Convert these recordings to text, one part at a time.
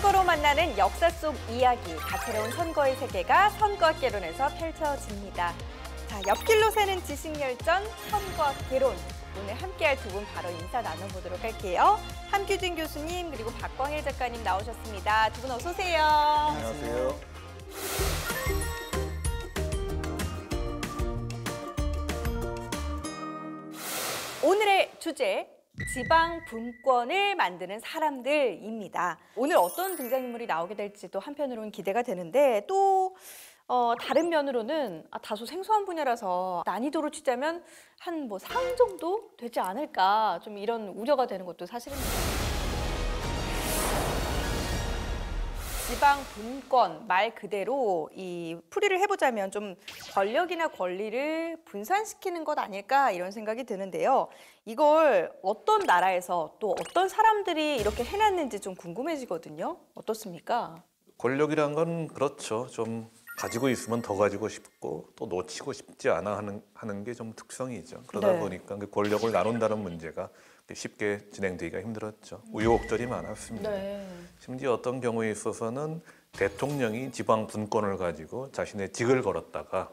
선거로 만나는 역사 속 이야기, 다채로운 선거의 세계가 선거학개론에서 펼쳐집니다. 자, 옆길로 새는 지식열전 선거학개론. 오늘 함께할 두 분 바로 인사 나눠보도록 할게요. 함규진 교수님 그리고 박광일 작가님 나오셨습니다. 두 분 어서 오세요. 안녕하세요. 오늘의 주제, 지방 분권을 만드는 사람들입니다. 오늘 어떤 등장인물이 나오게 될지도 한편으로는 기대가 되는데 또 다른 면으로는 다소 생소한 분야라서 난이도로 치자면 한 상 정도 되지 않을까 좀 이런 우려가 되는 것도 사실입니다. 지방 분권 말 그대로 이 풀이를 해보자면 좀 권력이나 권리를 분산시키는 것 아닐까 이런 생각이 드는데요. 이걸 어떤 나라에서 또 어떤 사람들이 이렇게 해놨는지 좀 궁금해지거든요. 어떻습니까? 권력이란 건 그렇죠. 좀 가지고 있으면 더 가지고 싶고 또 놓치고 싶지 않아 하는 게 좀 특성이죠. 그러다 네. 보니까 그 권력을 나눈다는 문제가 쉽게 진행되기가 힘들었죠. 우여곡절이 많았습니다. 네. 심지어 어떤 경우에 있어서는 대통령이 지방 분권을 가지고 자신의 직을 걸었다가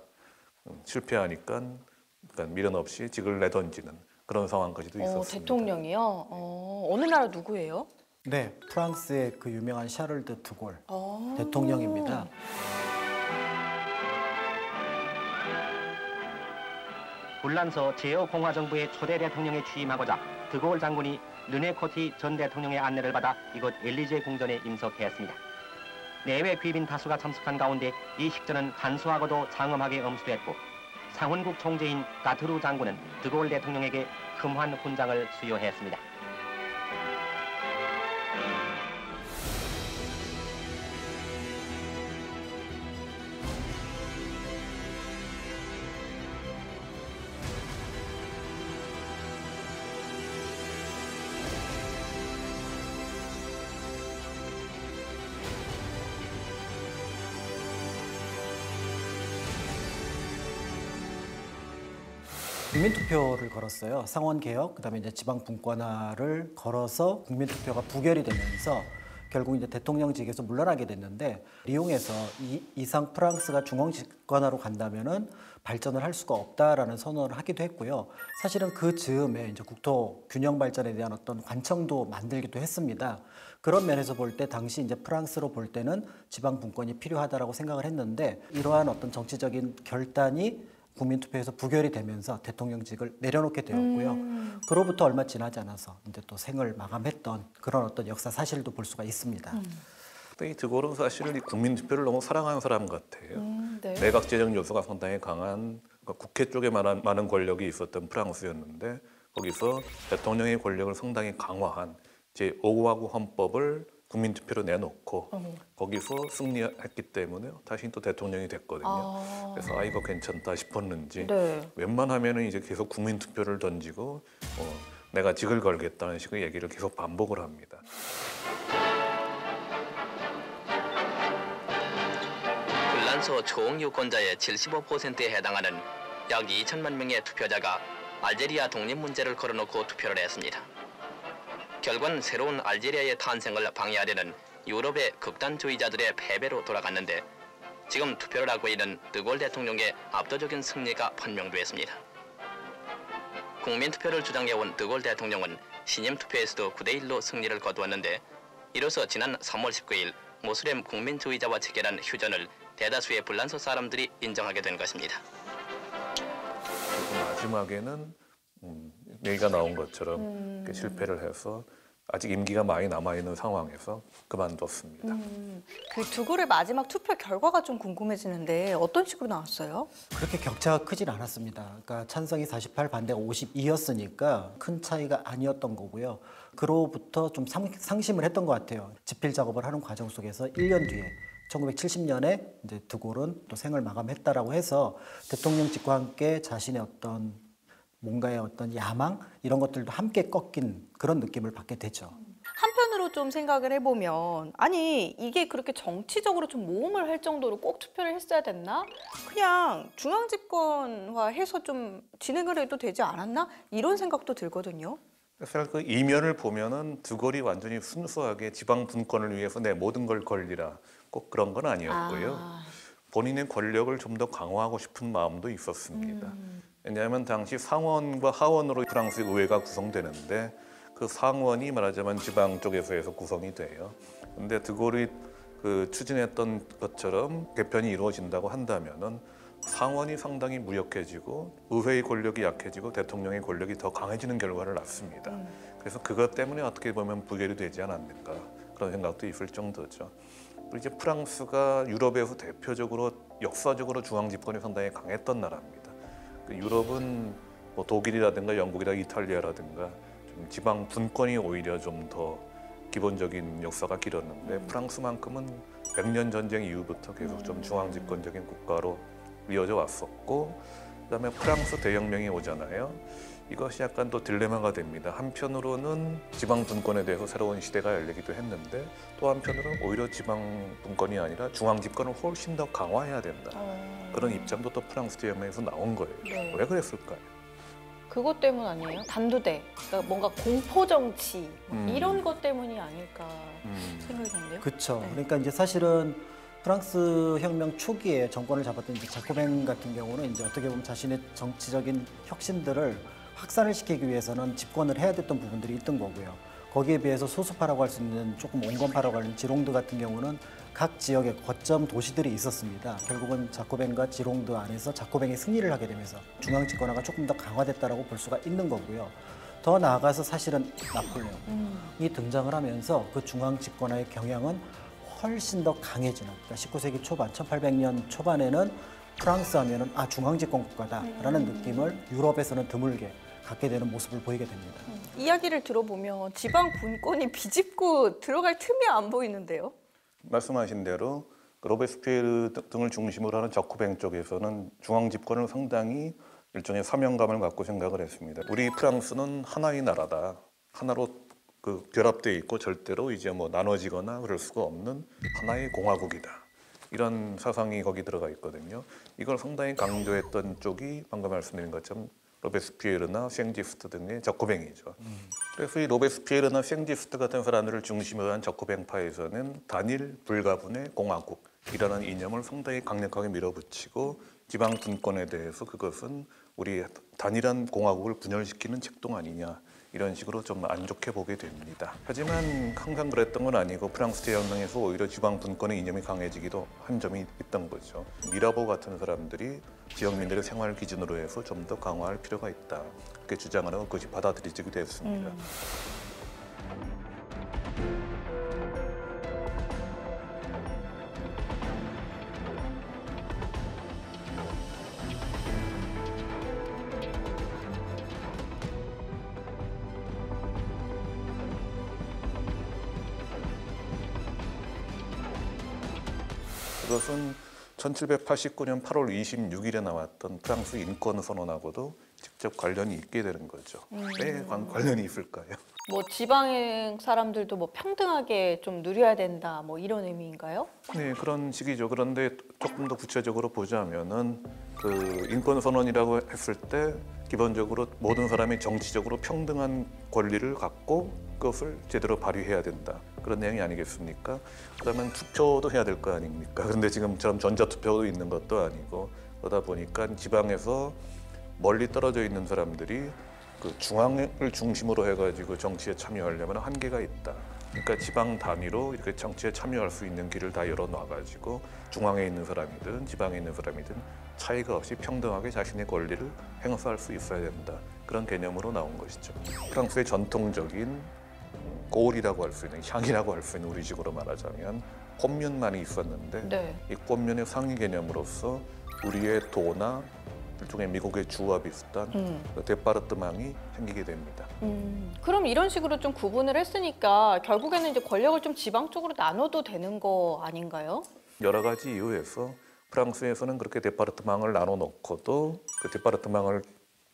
실패하니까 미련 없이 직을 내던지는 그런 상황까지도 있었습니다. 대통령이요? 어느 나라 누구예요? 네, 프랑스의 그 유명한 샤를드 드골 대통령입니다. 불란서 제어공화정부의 초대 대통령에 취임하고자 드골 장군이 르네 코티 전 대통령의 안내를 받아 이곳 엘리제 궁전에 임석했습니다. 내외 귀빈 다수가 참석한 가운데 이 식전은 간소하고도 장엄하게 엄수했고 상훈국 총재인 가트루 장군은 드골 대통령에게 금환 훈장을 수여했습니다. 국민투표를 걸었어요. 상원개혁, 그다음에 이제 지방분권화를 걸어서 국민투표가 부결이 되면서 결국 이제 대통령직에서 물러나게 됐는데 리옹에서 이상 프랑스가 중앙집권화로 간다면은 발전을 할 수가 없다라는 선언을 하기도 했고요. 사실은 그 즈음에 이제 국토 균형 발전에 대한 어떤 관청도 만들기도 했습니다. 그런 면에서 볼 때 당시 이제 프랑스로 볼 때는 지방 분권이 필요하다라고 생각을 했는데 이러한 어떤 정치적인 결단이 국민투표에서 부결이 되면서 대통령직을 내려놓게 되었고요. 그로부터 얼마 지나지 않아서 이제 또 생을 마감했던 그런 어떤 역사 사실도 볼 수가 있습니다. 이 드골은 사실 이 국민투표를 너무 사랑하는 사람 같아요. 네. 내각제적 요소가 상당히 강한 국회 쪽에 많은 권력이 있었던 프랑스였는데 거기서 대통령의 권력을 상당히 강화한 제5하구 헌법을 국민투표로 내놓고 거기서 승리했기 때문에 다시 또 대통령이 됐거든요. 그래서 이거 괜찮다 싶었는지 네. 웬만하면 이제 계속 국민투표를 던지고 내가 직을 걸겠다는 식의 얘기를 계속 반복을 합니다. 불란서 총 유권자의 75%에 해당하는 약 2천만 명의 투표자가 알제리아 독립 문제를 걸어놓고 투표를 했습니다. 결과는 새로운 알제리아의 탄생을 방해하려는 유럽의 극단주의자들의 패배로 돌아갔는데 지금 투표를 하고 있는 드골 대통령의 압도적인 승리가 판명됐습니다. 국민투표를 주장해온 드골 대통령은 신임투표에서도 9대1로 승리를 거두었는데 이로써 지난 3월 19일 모슬렘 국민주의자와 체결한 휴전을 대다수의 불란서 사람들이 인정하게 된 것입니다. 마지막에는 얘기가 나온 것처럼 실패를 해서 아직 임기가 많이 남아있는 상황에서 그만뒀습니다. 그 드골의 마지막 투표 결과가 좀 궁금해지는데 어떤 식으로 나왔어요? 그렇게 격차가 크진 않았습니다. 그러니까 찬성이 48, 반대가 52였으니까 큰 차이가 아니었던 거고요. 그로부터 좀 상심을 했던 것 같아요. 집필 작업을 하는 과정 속에서 1년 뒤에 1970년에 이제 드골은 또 생을 마감했다라고 해서 대통령직과 함께 자신의 어떤 뭔가의 어떤 야망 이런 것들도 함께 꺾인 그런 느낌을 받게 되죠. 한편으로 좀 생각을 해보면 아니 이게 그렇게 정치적으로 좀 모험을 할 정도로 꼭 투표를 했어야 됐나? 그냥 중앙집권화해서 좀 진행을 해도 되지 않았나? 이런 생각도 들거든요. 사실 그 이면을 보면은 드골이 완전히 순수하게 지방 분권을 위해서 내 모든 걸 걸리라 꼭 그런 건 아니었고요. 아, 본인의 권력을 좀 더 강화하고 싶은 마음도 있었습니다. 왜냐하면 당시 상원과 하원으로 프랑스 의회가 구성되는데 그 상원이 말하자면 지방 쪽에서 해서 구성이 돼요. 근데 드골이 그 추진했던 것처럼 개편이 이루어진다고 한다면은 상원이 상당히 무력해지고 의회의 권력이 약해지고 대통령의 권력이 더 강해지는 결과를 낳습니다. 그래서 그것 때문에 어떻게 보면 부결이 되지 않았는가 그런 생각도 있을 정도죠. 그리고 이제 프랑스가 유럽에서 대표적으로 역사적으로 중앙 집권이 상당히 강했던 나라입니다. 그 유럽은 뭐 독일이라든가 영국이라든가 이탈리아라든가 좀 지방 분권이 오히려 좀 더 기본적인 역사가 길었는데 프랑스만큼은 100년 전쟁 이후부터 계속 좀 중앙 집권적인 국가로 이어져 왔었고, 그다음에 프랑스 대혁명이 오잖아요. 이것이 약간 또 딜레마가 됩니다. 한편으로는 지방 분권에 대해서 새로운 시대가 열리기도 했는데 또 한편으로는 오히려 지방 분권이 아니라 중앙 집권을 훨씬 더 강화해야 된다. 그런 입장도 또 프랑스 대혁명에서 나온 거예요. 네. 왜 그랬을까요? 그것 때문 아니에요? 단두대, 그러니까 뭔가 공포 정치 음. 이런 것 때문이 아닐까 생각이 드는데요. 그렇죠. 네. 그러니까 이제 사실은 프랑스 혁명 초기에 정권을 잡았던 이제 자코뱅 같은 경우는 이제 어떻게 보면 자신의 정치적인 혁신들을 확산을 시키기 위해서는 집권을 해야 됐던 부분들이 있던 거고요. 거기에 비해서 소수파라고 할 수 있는 조금 온건파라고 하는 지롱드 같은 경우는 각 지역에 거점 도시들이 있었습니다. 결국은 자코뱅과 지롱드 안에서 자코뱅이 승리를 하게 되면서 중앙 집권화가 조금 더 강화됐다라고 볼 수가 있는 거고요. 더 나아가서 사실은 나폴레옹이 등장을 하면서 그 중앙 집권화의 경향은 훨씬 더 강해지는, 그러니까 19세기 초반, 1800년 초반에는 프랑스 하면은 중앙 집권 국가다라는 느낌을 유럽에서는 드물게 갖게 되는 모습을 보이게 됩니다. 이야기를 들어보면 지방 분권이 비집고 들어갈 틈이 안 보이는데요. 말씀하신 대로 로베스피에르 등을 중심으로 하는 자코뱅 쪽에서는 중앙 집권을 상당히 일종의 사명감을 갖고 생각을 했습니다. 우리 프랑스는 하나의 나라다. 하나로 그 결합되어 있고 절대로 이제 뭐 나눠지거나 그럴 수가 없는 하나의 공화국이다. 이런 사상이 거기 들어가 있거든요. 이걸 상당히 강조했던 쪽이 방금 말씀드린 것처럼 로베스피에르나 생지스트 등의 자코뱅이죠. 그래서 이 로베스피에르나 생지스트 같은 사람들을 중심으로 한 자코뱅파에서는 단일 불가분의 공화국이라는 이념을 상당히 강력하게 밀어붙이고 지방 분권에 대해서 그것은 우리 단일한 공화국을 분열시키는 책동 아니냐 이런 식으로 좀 안 좋게 보게 됩니다. 하지만 항상 그랬던 건 아니고 프랑스 대혁명에서 오히려 지방 분권의 이념이 강해지기도 한 점이 있던 거죠. 미라보 같은 사람들이 지역민들의 생활 기준으로 해서 좀 더 강화할 필요가 있다. 그렇게 주장을 하고 그것이 받아들여지기도 했습니다. 그것은 1789년 8월 26일에 나왔던 프랑스 인권 선언하고도 직접 관련이 있게 되는 거죠. 왜 관련이 있을까요? 뭐 지방 사람들도 뭐 평등하게 좀 누려야 된다, 뭐 이런 의미인가요? 네, 그런 식이죠. 그런데 조금 더 구체적으로 보자면은 그 인권 선언이라고 했을 때 기본적으로 모든 사람이 정치적으로 평등한 권리를 갖고 그것을 제대로 발휘해야 된다. 그런 내용이 아니겠습니까? 그러면 투표도 해야 될 거 아닙니까? 그런데 지금처럼 전자투표도 있는 것도 아니고 그러다 보니까 지방에서 멀리 떨어져 있는 사람들이 그 중앙을 중심으로 해가지고 정치에 참여하려면 한계가 있다. 그러니까 지방 단위로 이렇게 정치에 참여할 수 있는 길을 다 열어놔가지고 중앙에 있는 사람이든 지방에 있는 사람이든 차이가 없이 평등하게 자신의 권리를 행사할 수 있어야 된다. 그런 개념으로 나온 것이죠. 프랑스의 전통적인 고울이라고 할 수 있는, 향이라고 할 수 있는 우리식으로 말하자면 꼼면만이 있었는데 네. 이 꼼면의 상위 개념으로서 우리의 도나 일종의 미국의 주와 비슷한 그 데파르트망이 생기게 됩니다. 그럼 이런 식으로 좀 구분을 했으니까 결국에는 이제 권력을 좀 지방 쪽으로 나눠도 되는 거 아닌가요? 여러 가지 이유에서 프랑스에서는 그렇게 데파르트망을 나눠 놓고도 그 데파르트망을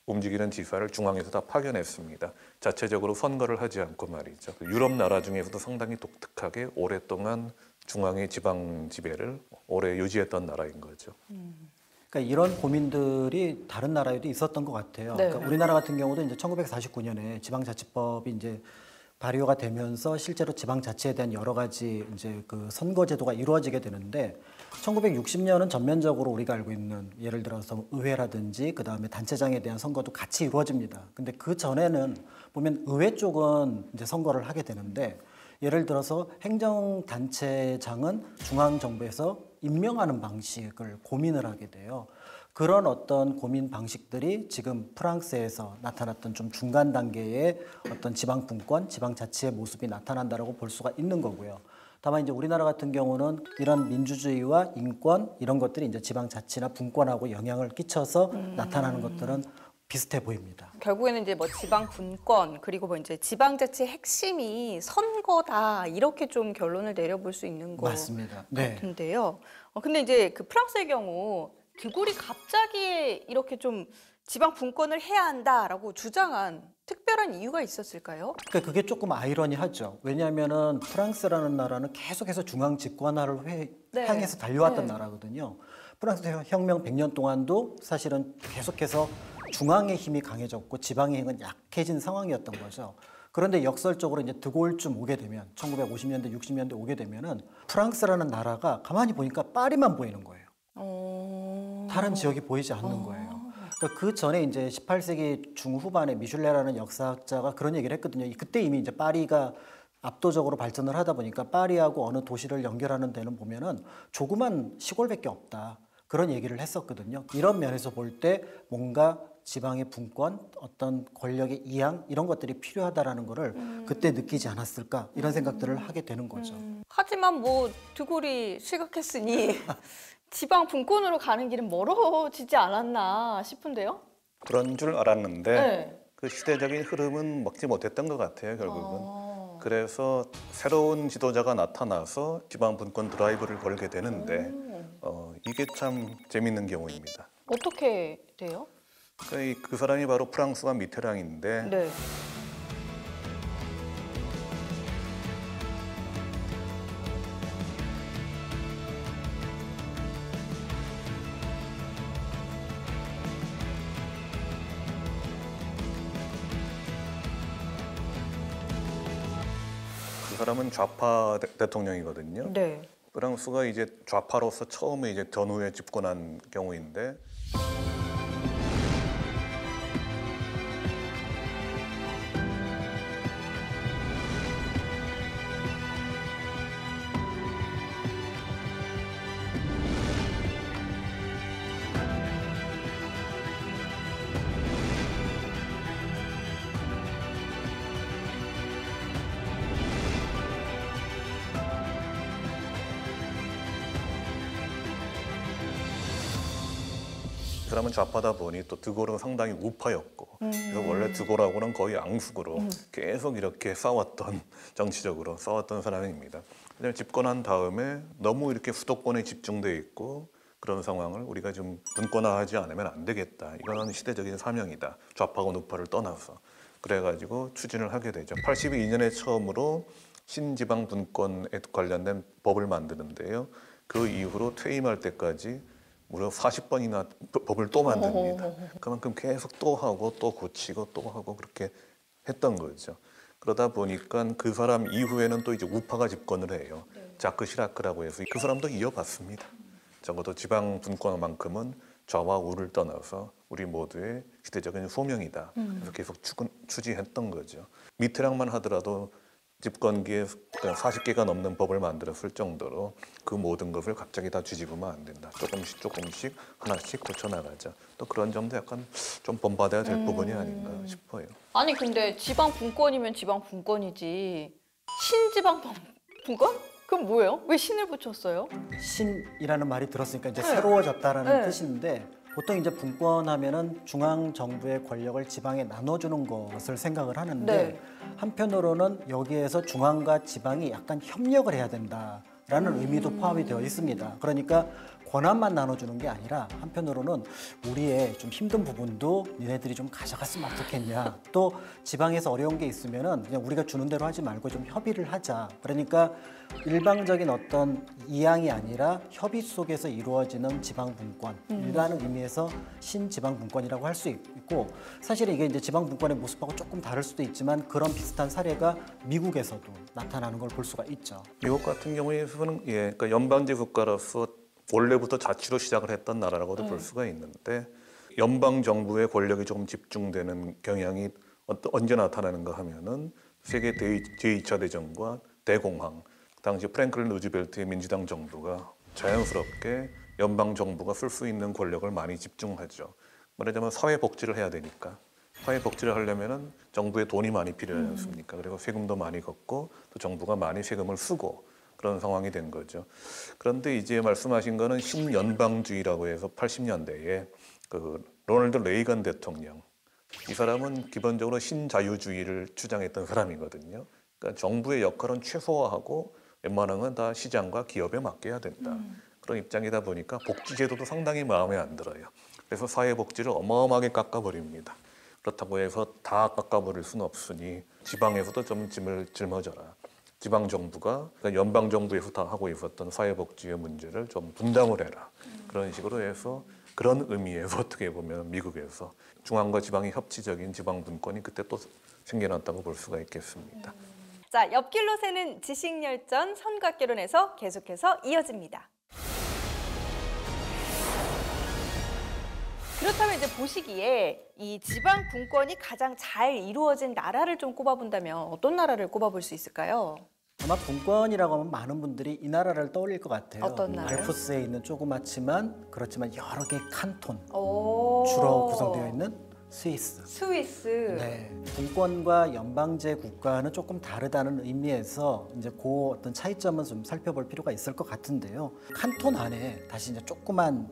움직이는 지사를 중앙에서 다 파견했습니다. 자체적으로 선거를 하지 않고 말이죠. 유럽 나라 중에서도 상당히 독특하게 오랫동안 중앙의 지방 지배를 오래 유지했던 나라인 거죠. 그러니까 이런 고민들이 다른 나라에도 있었던 것 같아요. 네. 그러니까 우리나라 같은 경우도 이제 1949년에 지방자치법이 이제 발효가 되면서 실제로 지방자치에 대한 여러 가지 이제 그 선거제도가 이루어지게 되는데 1960년은 전면적으로 우리가 알고 있는 예를 들어서 의회라든지 그 다음에 단체장에 대한 선거도 같이 이루어집니다. 근데 그 전에는 보면 의회 쪽은 이제 선거를 하게 되는데 예를 들어서 행정단체장은 중앙정부에서 임명하는 방식을 고민을 하게 돼요. 그런 어떤 고민 방식들이 지금 프랑스에서 나타났던 좀 중간 단계의 어떤 지방분권, 지방자치의 모습이 나타난다라고 볼 수가 있는 거고요. 다만 이제 우리나라 같은 경우는 이런 민주주의와 인권 이런 것들이 이제 지방자치나 분권하고 영향을 끼쳐서 나타나는 것들은 비슷해 보입니다. 결국에는 이제 뭐 지방 분권 그리고 뭐 이제 지방자치의 핵심이 선거다 이렇게 좀 결론을 내려볼 수 있는 것 맞습니다. 네. 같은데요. 근데 이제 그 프랑스의 경우 드골이 갑자기 이렇게 좀 지방 분권을 해야 한다라고 주장한 특별한 이유가 있었을까요? 그러니까 그게 조금 아이러니하죠. 왜냐하면은 프랑스라는 나라는 계속해서 중앙 집권화를 네. 향해서 달려왔던 네. 나라거든요. 프랑스 혁명 100년 동안도 사실은 계속해서 중앙의 힘이 강해졌고 지방의 힘은 약해진 상황이었던 거죠. 그런데 역설적으로 이제 드골쯤 오게 되면 1950년대, 60년대 오게 되면은 프랑스라는 나라가 가만히 보니까 파리만 보이는 거예요. 다른 지역이 보이지 않는 거예요. 그러니까 그 전에 이제 18세기 중후반에 미슐레라는 역사학자가 그런 얘기를 했거든요. 그때 이미 이제 파리가 압도적으로 발전을 하다 보니까 파리하고 어느 도시를 연결하는 데는 보면은 조그만 시골밖에 없다. 그런 얘기를 했었거든요. 이런 면에서 볼 때 뭔가 지방의 분권, 어떤 권력의 이양 이런 것들이 필요하다라는 거를 그때 느끼지 않았을까 이런 생각들을 하게 되는 거죠. 하지만 뭐 드골이 실각했으니 지방 분권으로 가는 길은 멀어지지 않았나 싶은데요. 그런 줄 알았는데 네. 그 시대적인 흐름은 먹지 못했던 것 같아요, 결국은. 그래서 새로운 지도자가 나타나서 지방 분권 드라이브를 걸게 되는데 이게 참 재밌는 경우입니다. 어떻게 돼요? 그 사람이 바로 프랑스와 미테랑인데 네. 그 사람은 좌파 대통령이거든요. 네. 프랑스가 이제 좌파로서 처음에 이제 전후에 집권한 경우인데 그 사람은 좌파다 보니 또 드골은 상당히 우파였고 그래서 원래 드골하고는 거의 앙숙으로 계속 이렇게 싸웠던 정치적으로 싸웠던 사람입니다. 그다음에 집권한 다음에 너무 이렇게 수도권에 집중돼 있고 그런 상황을 우리가 좀 분권화하지 않으면 안 되겠다. 이거는 시대적인 사명이다. 좌파고 우파를 떠나서 그래가지고 추진을 하게 되죠. 82년에 처음으로 신지방 분권에 관련된 법을 만드는데요. 그 이후로 퇴임할 때까지 무려 40번이나 법을 또 만듭니다. 그만큼 계속 또 하고 또 고치고 또 하고 그렇게 했던 거죠. 그러다 보니까 그 사람 이후에는 또 이제 우파가 집권을 해요. 자크 시라크라고 해서 그 사람도 이어받습니다. 적어도 지방 분권만큼은 좌와 우를 떠나서 우리 모두의 시대적인 소명이다. 그래서 계속 추진했던 거죠. 미테랑만 하더라도 집권기에 40개가 넘는 법을 만들었을 정도로 그 모든 것을 갑자기 다 뒤집으면 안 된다. 조금씩 하나씩 고쳐나가자. 또 그런 점도 약간 좀 본받아야 될 부분이 아닌가 싶어요. 아니 근데 지방 분권이면 지방 분권이지 신지방 분권? 그럼 뭐예요? 왜 신을 붙였어요? 신이라는 말이 들었으니까 이제 새로워졌다라는 네. 뜻인데 보통 이제 분권하면은 중앙 정부의 권력을 지방에 나눠주는 것을 생각을 하는데 네. 한편으로는 여기에서 중앙과 지방이 약간 협력을 해야 된다라는 의미도 포함이 되어 있습니다. 그러니까 권한만 나눠주는 게 아니라 한편으로는 우리의 좀 힘든 부분도 니네들이 좀 가져갔으면 어떻겠냐. 또 지방에서 어려운 게 있으면은 그냥 우리가 주는 대로 하지 말고 좀 협의를 하자. 그러니까 일방적인 어떤 이양이 아니라 협의 속에서 이루어지는 지방분권이라는 의미에서 신지방분권이라고 할 수 있고, 사실은 이게 이제 지방분권의 모습하고 조금 다를 수도 있지만 그런 비슷한 사례가 미국에서도 나타나는 걸 볼 수가 있죠. 미국 같은 경우에는 그러니까 연방제 국가로서 원래부터 자치로 시작을 했던 나라라고도 볼 수가 있는데, 연방 정부의 권력이 조금 집중되는 경향이 언제 나타나는가 하면은 세계 제2차 대전과 대공황, 당시 프랭클린 루즈벨트의 민주당 정부가 자연스럽게 연방 정부가 쓸 수 있는 권력을 많이 집중하죠. 말하자면 사회 복지를 해야 되니까. 사회 복지를 하려면은 정부에 돈이 많이 필요하지 않습니까? 그리고 세금도 많이 걷고 또 정부가 많이 세금을 쓰고 그런 상황이 된 거죠. 그런데 이제 말씀하신 거는 신연방주의라고 해서 80년대에 그 로널드 레이건 대통령, 이 사람은 기본적으로 신자유주의를 주장했던 사람이거든요. 그러니까 정부의 역할은 최소화하고 웬만한 건 다 시장과 기업에 맡겨야 된다. 그런 입장이다 보니까 복지제도도 상당히 마음에 안 들어요. 그래서 사회복지를 어마어마하게 깎아버립니다. 그렇다고 해서 다 깎아버릴 수는 없으니 지방에서도 좀 짐을 짊어져라. 지방정부가 그러니까 연방정부에서 다 하고 있었던 사회복지의 문제를 좀 분담을 해라. 그런 식으로 해서 그런 의미에서 어떻게 보면 미국에서 중앙과 지방의 협치적인 지방분권이 그때 또 생겨났다고 볼 수가 있겠습니다. 자, 옆길로 새는 지식열전 선각결론에서 계속해서 이어집니다. 그렇다면 이제 보시기에 이 지방 분권이 가장 잘 이루어진 나라를 좀 꼽아본다면 어떤 나라를 꼽아볼 수 있을까요? 아마 분권이라고 하면 많은 분들이 이 나라를 떠올릴 것 같아요. 어떤 나라요? 알프스에 있는 조그맣지만 그렇지만 여러 개의 칸톤 오. 주로 구성되어 있는 스위스. 스위스. 네, 분권과 연방제 국가는 조금 다르다는 의미에서 이제 그 어떤 차이점은 좀 살펴볼 필요가 있을 것 같은데요. 칸톤 안에 다시 이제 조그만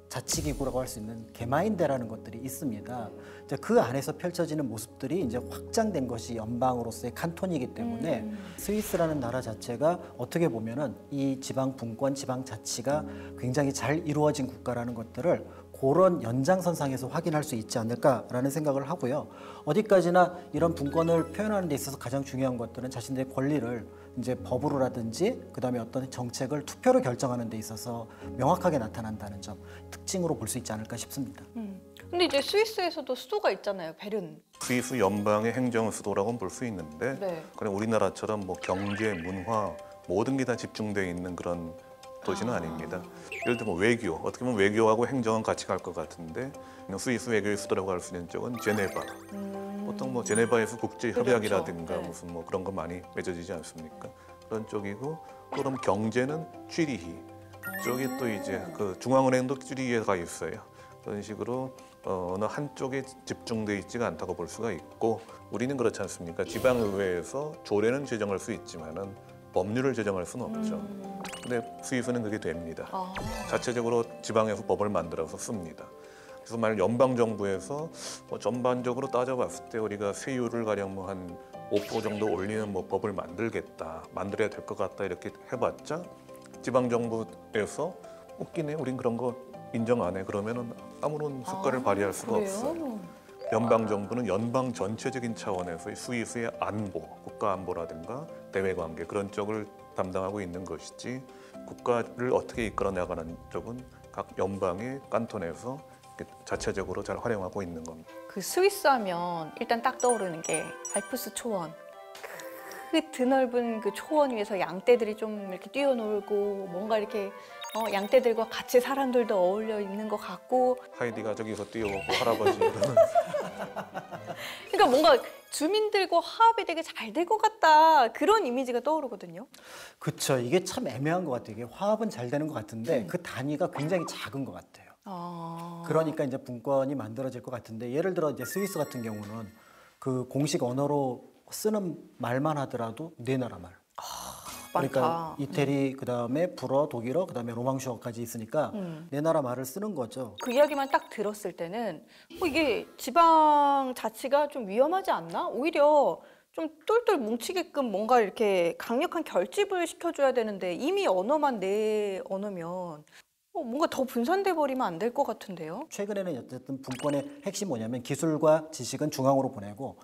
자치기구라고 할 수 있는 게마인데라는 것들이 있습니다. 이제 그 안에서 펼쳐지는 모습들이 이제 확장된 것이 연방으로서의 칸톤이기 때문에 스위스라는 나라 자체가 어떻게 보면은 이 지방 분권, 지방 자치가 굉장히 잘 이루어진 국가라는 것들을 그런 연장선상에서 확인할 수 있지 않을까라는 생각을 하고요. 어디까지나 이런 분권을 표현하는 데 있어서 가장 중요한 것들은 자신들의 권리를 이제 법으로라든지 그다음에 어떤 정책을 투표로 결정하는 데 있어서 명확하게 나타난다는 점 특징으로 볼 수 있지 않을까 싶습니다. 근데 이제 스위스에서도 수도가 있잖아요. 베른. 스위스 연방의 행정 수도라고는 볼 수 있는데, 네. 그냥 우리나라처럼 뭐 경제, 문화 모든 게 다 집중되어 있는 그런 도시는 아닙니다. 예를 들면 외교, 어떻게 보면 외교하고 행정은 같이 갈 것 같은데 그냥 스위스 외교의 수도라고 할 수 있는 쪽은 제네바. 보통 뭐 제네바에서 국제 협약이라든가 그렇죠. 네. 무슨 뭐 그런 거 많이 맺어지지 않습니까? 그런 쪽이고, 그럼 경제는 쥐리히 쪽이 또 이제 그 중앙은행도 쥐리히에 가 있어요. 그런 식으로 어느 한쪽에 집중돼 있지가 않다고 볼 수가 있고, 우리는 그렇지 않습니까? 지방의회에서 조례는 제정할 수 있지만은 법률을 제정할 수는 없죠. 근데 스위스는 그게 됩니다. 자체적으로 지방에서 법을 만들어서 씁니다. 그래서 만약 연방 정부에서 뭐 전반적으로 따져봤을 때 우리가 세율을 가령 뭐 한 5% 정도 올리는 뭐 법을 만들어야 될 것 같다 이렇게 해봤자 지방 정부에서 웃기네, 우린 그런 거 인정 안 해. 그러면은 아무런 효과를 발휘할 수가 그래요? 없어요. 연방 정부는 연방 전체적인 차원에서 스위스의 안보, 국가 안보라든가 대외 관계 그런 쪽을 담당하고 있는 것이지, 국가를 어떻게 이끌어 나가는 쪽은 각 연방의 칸톤에서 자체적으로 잘 활용하고 있는 겁니다. 그 스위스 하면 일단 딱 떠오르는 게 알프스 초원. 그 드넓은 그 초원 위에서 양떼들이 좀 이렇게 뛰어놀고 뭔가 이렇게 양떼들과 같이 사람들도 어울려 있는 것 같고, 하이디가 저기서 뛰어오고 할아버지 이러는. 그러니까 뭔가 주민들과 화합이 되게 잘 될 것 같다, 그런 이미지가 떠오르거든요. 그렇죠. 이게 참 애매한 것 같아요. 이게 화합은 잘 되는 것 같은데 그 단위가 굉장히 작은 것 같아요. 그러니까 이제 분권이 만들어질 것 같은데, 예를 들어 이제 스위스 같은 경우는 그 공식 언어로 쓰는 말만 하더라도 네 나라 말. 그러니까 많다. 이태리, 그다음에 불어, 독일어, 그다음에 로망슈어까지 있으니까 네 나라 말을 쓰는 거죠. 그 이야기만 딱 들었을 때는 이게 지방 자치가 좀 위험하지 않나? 오히려 좀 똘똘 뭉치게끔 뭔가 이렇게 강력한 결집을 시켜줘야 되는데 이미 언어만 내 언어면 뭔가 더 분산돼 버리면 안 될 것 같은데요. 최근에는 어쨌든 분권의 핵심 뭐냐면 기술과 지식은 중앙으로 보내고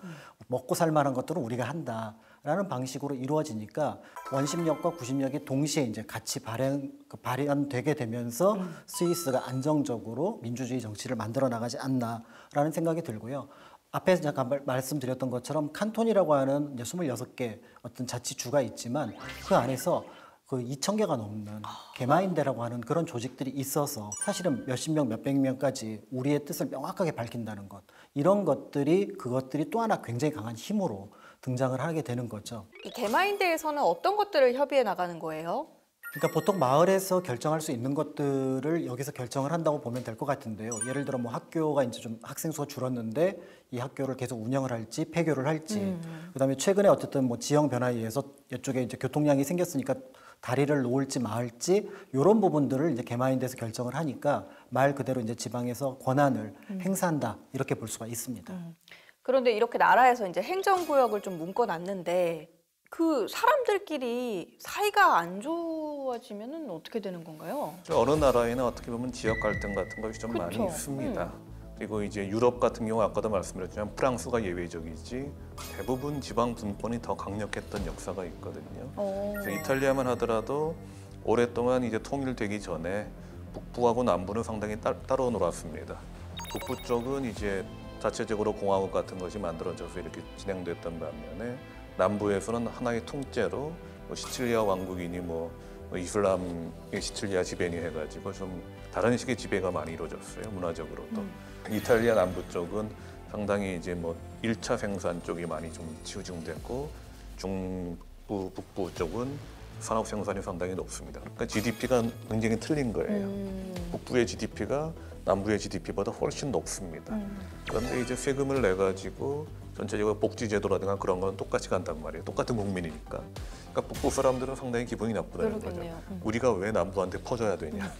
먹고 살 만한 것들은 우리가 한다라는 방식으로 이루어지니까 원심력과 구심력이 동시에 이제 같이 발현되게 되면서 스위스가 안정적으로 민주주의 정치를 만들어 나가지 않나라는 생각이 들고요. 앞에 잠깐 말씀드렸던 것처럼 칸톤이라고 하는 이제 26개 어떤 자치주가 있지만 그 안에서 그 2,000개가 넘는 개마인대라고 하는 그런 조직들이 있어서 사실은 몇십 명, 몇백 명까지 우리의 뜻을 명확하게 밝힌다는 것, 이런 그것들이 또 하나 굉장히 강한 힘으로 등장을 하게 되는 거죠. 이 개마인대에서는 어떤 것들을 협의해 나가는 거예요? 그러니까 보통 마을에서 결정할 수 있는 것들을 여기서 결정을 한다고 보면 될 것 같은데요. 예를 들어 뭐 학교가 이제 좀 학생 수가 줄었는데 이 학교를 계속 운영을 할지 폐교를 할지, 그다음에 최근에 어쨌든 뭐 지형 변화에 의해서 이쪽에 이제 교통량이 생겼으니까 다리를 놓을지 말지 이런 부분들을 이제 개마인대에서 결정을 하니까 말 그대로 이제 지방에서 권한을 행사한다 이렇게 볼 수가 있습니다. 그런데 이렇게 나라에서 이제 행정구역을 좀 묶어놨는데 그 사람들끼리 사이가 안 좋아지면은 어떻게 되는 건가요? 어느 나라에는 어떻게 보면 지역 갈등 같은 것이 좀 많이 그쵸. 있습니다. 그리고 이제 유럽 같은 경우 아까도 말씀드렸지만 프랑스가 예외적이지 대부분 지방 분권이 더 강력했던 역사가 있거든요. 그래서 이탈리아만 하더라도 오랫동안 이제 통일되기 전에 북부하고 남부는 상당히 따로 놀았습니다. 북부 쪽은 이제 자체적으로 공화국 같은 것이 만들어져서 이렇게 진행됐던 반면에 남부에서는 하나의 통째로 뭐 시칠리아 왕국이니 뭐 이슬람의 시칠리아 지배니 해가지고 좀 다른 식의 지배가 많이 이루어졌어요. 문화적으로도. 이탈리아 남부 쪽은 상당히 이제 뭐 1차 생산 쪽이 많이 좀 치우중됐고 중부, 북부 쪽은 산업 생산이 상당히 높습니다. 그러니까 GDP가 굉장히 틀린 거예요. 북부의 GDP가 남부의 GDP보다 훨씬 높습니다. 그런데 이제 세금을 내 가지고 전체적으로 복지제도라든가 그런 건 똑같이 간단 말이에요. 똑같은 국민이니까. 그러니까 북부 사람들은 상당히 기분이 나쁘다는 그러겠네요. 거죠. 우리가 왜 남부한테 퍼져야 되냐.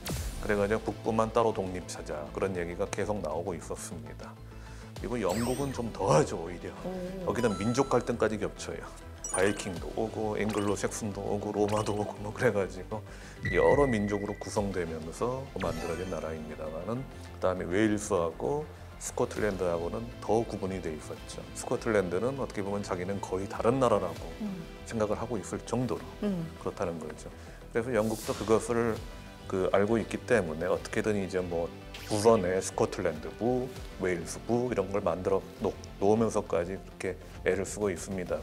그래가지고 북부만 따로 독립하자. 그런 얘기가 계속 나오고 있었습니다. 그리고 영국은 좀 더하죠, 오히려. 여기는 민족 갈등까지 겹쳐요. 바이킹도 오고 앵글로 색슨도 오고 로마도 오고 뭐 그래가지고 여러 민족으로 구성되면서 만들어진 나라입니다만은 그다음에 웨일스하고 스코틀랜드하고는 더 구분이 돼 있었죠. 스코틀랜드는 어떻게 보면 자기는 거의 다른 나라라고 생각을 하고 있을 정도로 그렇다는 거죠. 그래서 영국도 그것을 알고 있기 때문에 어떻게든 이제 뭐 부런의 스코틀랜드부, 웨일스부 이런 걸 만들어 놓으면서까지 그렇게 애를 쓰고 있습니다만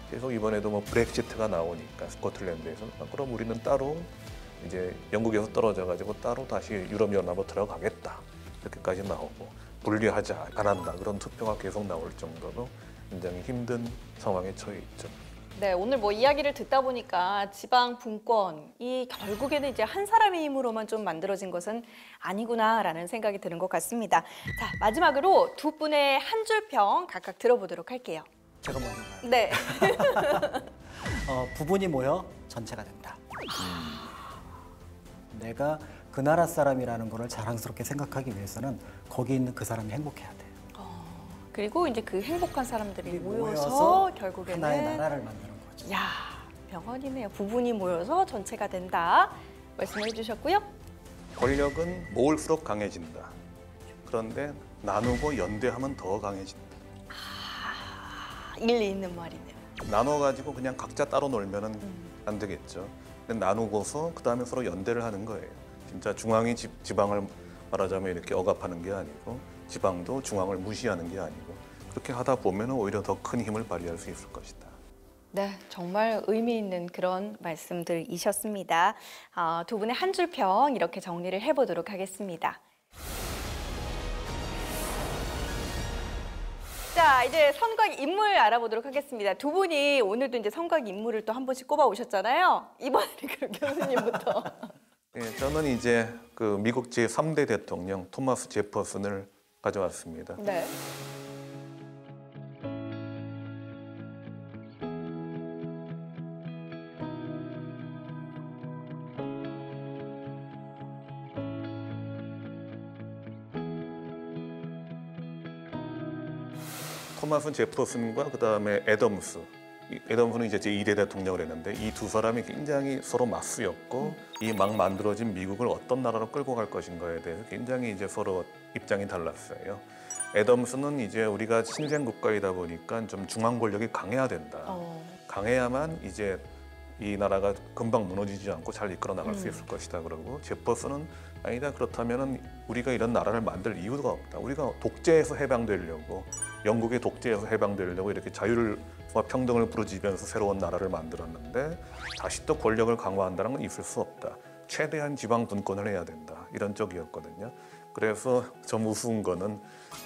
계속 이번에도 뭐 브렉시트가 나오니까 스코틀랜드에서 그럼 우리는 따로 이제 영국에서 떨어져 가지고 따로 다시 유럽연합으로 들어가겠다 이렇게까지 나오고 분리하자 안 한다 그런 투표가 계속 나올 정도로 굉장히 힘든 상황에 처해 있죠. 네, 오늘 뭐 이야기를 듣다 보니까 지방 분권이 결국에는 이제 한 사람의 힘으로만 좀 만들어진 것은 아니구나라는 생각이 드는 것 같습니다. 자, 마지막으로 두 분의 한 줄 평 각각 들어보도록 할게요. 제가 먼저 가요. 네. 부분이 모여 전체가 된다. 내가 그 나라 사람이라는 거를 자랑스럽게 생각하기 위해서는 거기 있는 그 사람이 행복해야 돼. 그리고 이제 그 행복한 사람들이 모여서 모여서 결국에는 하나의 나라를 만드는 거죠. 야, 명언이네요. 부분이 모여서 전체가 된다. 말씀해 주셨고요. 권력은 모을수록 강해진다. 그런데 나누고 연대하면 더 강해진다. 일리 있는 말이네요. 나눠가지고 그냥 각자 따로 놀면은 안 되겠죠. 근데 나누고서 그 다음에 서로 연대를 하는 거예요. 진짜 중앙이 지방을 말하자면 이렇게 억압하는 게 아니고 지방도 중앙을 무시하는 게 아니고 그렇게 하다 보면 오히려 더 큰 힘을 발휘할 수 있을 것이다. 네, 정말 의미 있는 그런 말씀들이셨습니다. 두 분의 한 줄 평 이렇게 정리를 해보도록 하겠습니다. 자, 이제 선곽 인물 알아보도록 하겠습니다. 두 분이 오늘도 이제 선곽 인물을 또 한 번씩 꼽아 오셨잖아요. 이번에는 그럼 교수님부터. 예, 저는 이제 그 미국 제3대 대통령 토마스 제퍼슨을 가져왔습니다. 네. 토마스 제퍼슨과 그다음에 애덤스 애덤스는 이제 제2대 대통령을 했는데 이 두 사람이 굉장히 서로 맞수였고 이 막 만들어진 미국을 어떤 나라로 끌고 갈 것인가에 대해서 굉장히 이제 서로 입장이 달랐어요. 애덤스는 이제 우리가 신생 국가이다 보니까 좀 중앙 권력이 강해야 된다. 강해야만 이제 이 나라가 금방 무너지지 않고 잘 이끌어 나갈 수 있을 것이다. 그러고 제퍼슨은 아니다. 그렇다면은 우리가 이런 나라를 만들 이유가 없다. 우리가 독재에서 해방되려고 영국의 독재에서 해방되려고 이렇게 자유와 평등을 부르짖으면서 새로운 나라를 만들었는데 다시 또 권력을 강화한다는 건 있을 수 없다. 최대한 지방 분권을 해야 된다. 이런 쪽이었거든요. 그래서 좀 우스운 거는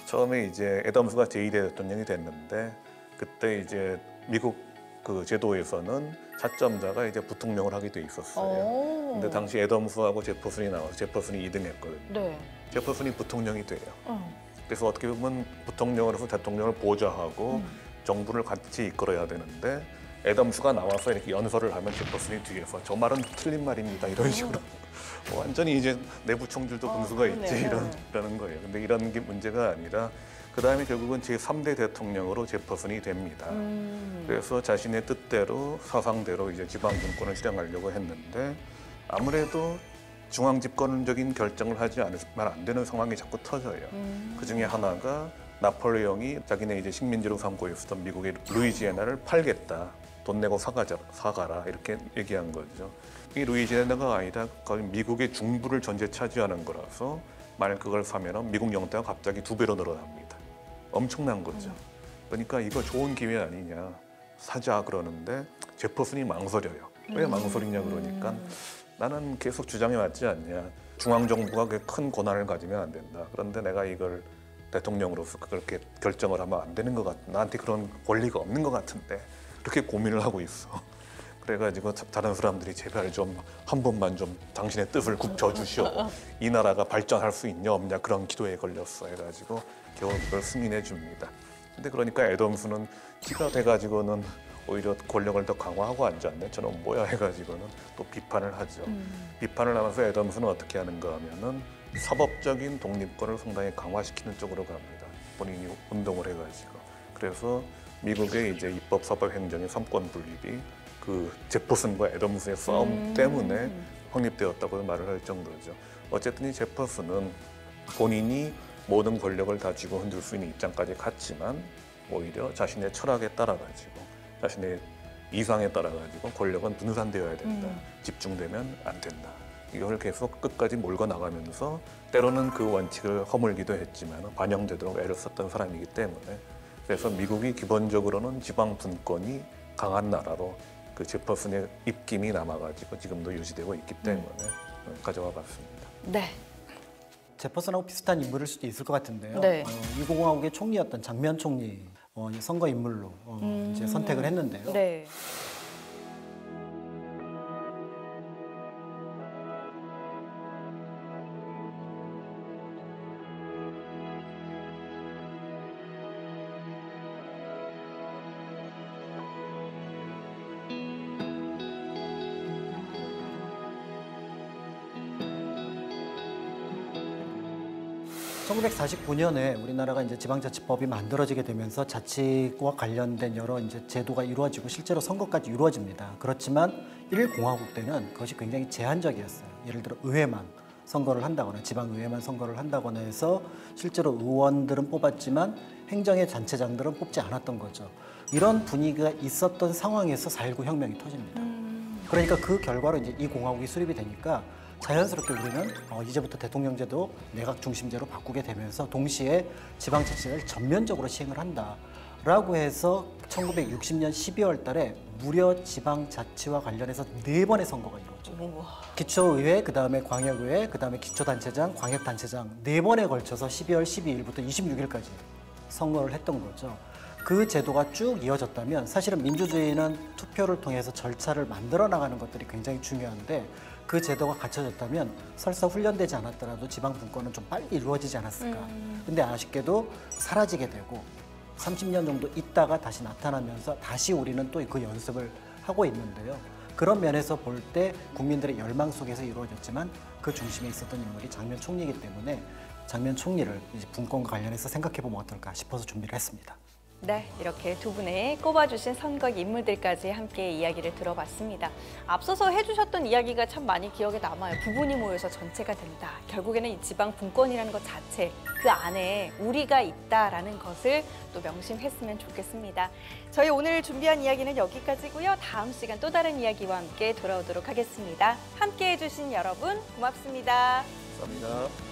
처음에 이제 애덤스가 제2대 대통령이 됐는데 그때 이제 미국 그 제도에서는 차점자가 이제 부통령을 하게 돼 있었어요. 근데 당시 애덤스하고 제퍼슨이 나와서 제퍼슨이 2등했거든요. 네. 제퍼슨이 부통령이 돼요. 그래서 어떻게 보면 부통령을 해서 대통령을 보좌하고 정부를 같이 이끌어야 되는데 애덤스가 나와서 이렇게 연설을 하면 제퍼슨이 뒤에서 저 말은 틀린 말입니다. 이런 식으로 완전히 이제 내부 총질도 분수가 있지 이러는 거예요. 근데 이런 게 문제가 아니라 그 다음에 결국은 제3대 대통령으로 제퍼슨이 됩니다. 그래서 자신의 뜻대로 사상대로 이제 지방 분권을 실행하려고 했는데 아무래도 중앙 집권적인 결정을 하지 않으면 안 되는 상황이 자꾸 터져요. 그 중에 하나가 나폴레옹이 자기네 이제 식민지로 삼고 있었던 미국의 루이지애나를 팔겠다. 돈 내고 사가라 이렇게 얘기한 거죠. 이 루이지애나가 아니라 거의 미국의 중부를 전체 차지하는 거라서 만약 그걸 사면 미국 영토가 갑자기 2배로 늘어납니다. 엄청난 거죠. 그러니까 이거 좋은 기회 아니냐. 사자 그러는데 제퍼슨이 망설여요. 왜 망설이냐 그러니까 나는 계속 주장해 왔지 않냐. 중앙정부가 큰 권한을 가지면 안 된다. 그런데 내가 이걸 대통령으로서 그렇게 결정을 하면 안 되는 것 같아. 나한테 그런 권리가 없는 것 같은데 이렇게 고민을 하고 있어. 그래가지고 다른 사람들이 제발 좀 한 번만 좀 당신의 뜻을 굽혀 주시오. 이 나라가 발전할 수 있냐 없냐 그런 기도에 걸렸어 해가지고 겨우 그걸 승인해 줍니다. 근데 그러니까 애덤스는 기가 돼가지고는 오히려 권력을 더 강화하고 앉았네. 저는 뭐야 해가지고는 또 비판을 하죠. 비판을 하면서 애덤스는 어떻게 하는가 하면은 사법적인 독립권을 상당히 강화시키는 쪽으로 갑니다. 본인이 운동을 해가지고. 그래서 미국의 이제 입법, 사법, 행정의 3권 분립이 그 제퍼슨과 애덤스의 싸움 때문에 확립되었다고 말을 할 정도죠. 어쨌든 이 제퍼슨은 본인이 모든 권력을 다 쥐고 흔들 수 있는 입장까지 갔지만 오히려 자신의 철학에 따라가지고 자신의 이상에 따라가지고 권력은 분산되어야 된다. 집중되면 안 된다. 이걸 계속 끝까지 몰고 나가면서 때로는 그 원칙을 허물기도 했지만 반영되도록 애를 썼던 사람이기 때문에 그래서 미국이 기본적으로는 지방 분권이 강한 나라로 그 제퍼슨의 입김이 남아가지고 지금도 유지되고 있기 때문에 가져와 봤습니다. 네. 제퍼슨하고 비슷한 인물일 수도 있을 것 같은데요. 네. 미공화국의 총리였던 장면 총리 선거 인물로 이제 선택을 했는데요. 네. 1949년에 우리나라가 이제 지방자치법이 만들어지게 되면서 자치와 관련된 여러 이제 제도가 이루어지고 실제로 선거까지 이루어집니다. 그렇지만 1공화국 때는 그것이 굉장히 제한적이었어요. 예를 들어 의회만 선거를 한다거나 지방의회만 선거를 한다거나 해서 실제로 의원들은 뽑았지만 행정의 단체장들은 뽑지 않았던 거죠. 이런 분위기가 있었던 상황에서 4.19 혁명이 터집니다. 그러니까 그 결과로 이제 이 공화국이 수립이 되니까 자연스럽게 우리는 이제부터 대통령제도 내각 중심제로 바꾸게 되면서 동시에 지방자치를 전면적으로 시행을 한다라고 해서 1960년 12월 달에 무려 지방자치와 관련해서 4번의 선거가 이루어져요. 기초의회, 그다음에 광역의회, 그다음에 기초단체장, 광역단체장 4번에 걸쳐서 12월 12일부터 26일까지 선거를 했던 거죠. 그 제도가 쭉 이어졌다면 사실은 민주주의는 투표를 통해서 절차를 만들어 나가는 것들이 굉장히 중요한데 그 제도가 갖춰졌다면 설사 훈련되지 않았더라도 지방 분권은 좀 빨리 이루어지지 않았을까. 근데 아쉽게도 사라지게 되고 30년 정도 있다가 다시 나타나면서 다시 우리는 또 그 연습을 하고 있는데요. 그런 면에서 볼 때 국민들의 열망 속에서 이루어졌지만 그 중심에 있었던 인물이 장면 총리이기 때문에 장면 총리를 이제 분권과 관련해서 생각해 보면 어떨까 싶어서 준비를 했습니다. 네, 이렇게 두 분의 꼽아주신 선거 인물들까지 함께 이야기를 들어봤습니다. 앞서서 해주셨던 이야기가 참 많이 기억에 남아요. 부분이 모여서 전체가 된다. 결국에는 이 지방 분권이라는 것 자체, 그 안에 우리가 있다라는 것을 또 명심했으면 좋겠습니다. 저희 오늘 준비한 이야기는 여기까지고요. 다음 시간 또 다른 이야기와 함께 돌아오도록 하겠습니다. 함께 해주신 여러분 고맙습니다. 감사합니다.